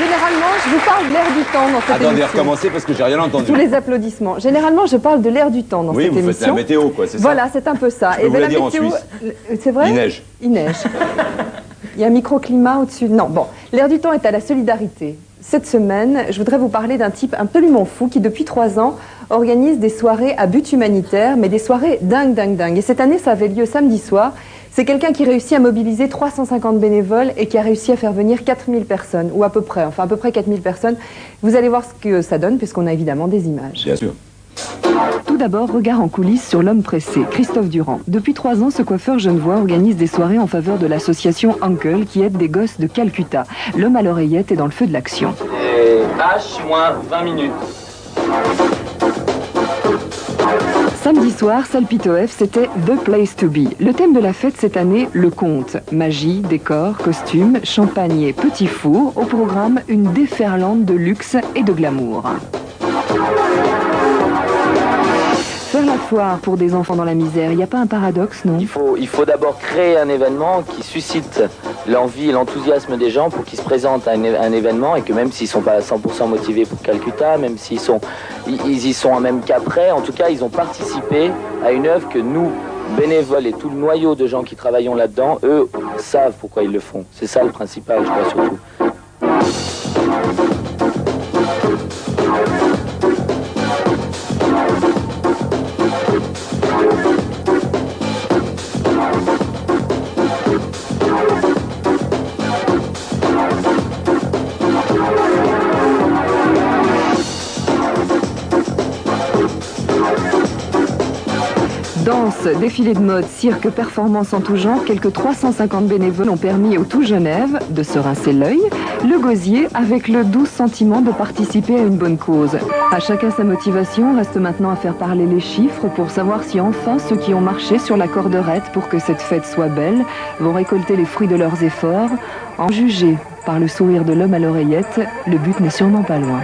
Généralement, je vous parle de l'air du temps dans cette émission. Attendez, recommencez parce que j'ai rien entendu. Sous les applaudissements. Généralement, je parle de l'air du temps dans cette émission. Oui, vous faites la météo, quoi, c'est ça? Voilà, c'est un peu ça. Je peux vous la dire en météo, Suisse. c'est vrai? Il neige. Il neige. Il y a un microclimat au-dessus. Non, bon. L'air du temps est à la solidarité. Cette semaine, je voudrais vous parler d'un type absolument fou qui, depuis 3 ans, organise des soirées à but humanitaire, mais des soirées dingues. Et cette année, ça avait lieu samedi soir. C'est quelqu'un qui réussit à mobiliser 350 bénévoles et qui a réussi à faire venir 4000 personnes, ou à peu près 4000 personnes. Vous allez voir ce que ça donne, puisqu'on a évidemment des images. Bien sûr. Tout d'abord, regard en coulisses sur l'homme pressé, Christophe Durand. Depuis 3 ans, ce coiffeur genevois organise des soirées en faveur de l'association Uncle qui aide des gosses de Calcutta. L'homme à l'oreillette est dans le feu de l'action. H moins 20 minutes. Samedi soir, salle Pitof, c'était The Place to Be. Le thème de la fête cette année, le conte. Magie, décor, costumes, champagne et petits fours. Au programme, une déferlante de luxe et de glamour. Faire la foire pour des enfants dans la misère, il n'y a pas un paradoxe, non? Il faut d'abord créer un événement qui suscite l'envie et l'enthousiasme des gens pour qu'ils se présentent à un événement et que même s'ils ne sont pas à 100% motivés pour Calcutta, même s'ils ils y sont même qu'après, en tout cas ils ont participé à une œuvre que nous, bénévoles et tout le noyau de gens qui travaillent là-dedans, eux savent pourquoi ils le font. C'est ça le principal, je crois, surtout. Danse, défilé de mode, cirque, performance en tout genre, quelques 350 bénévoles ont permis au tout Genève de se rincer l'œil, le gosier avec le doux sentiment de participer à une bonne cause. À chacun sa motivation, reste maintenant à faire parler les chiffres pour savoir si enfin ceux qui ont marché sur la corderette pour que cette fête soit belle vont récolter les fruits de leurs efforts. En juger par le sourire de l'homme à l'oreillette, le but n'est sûrement pas loin.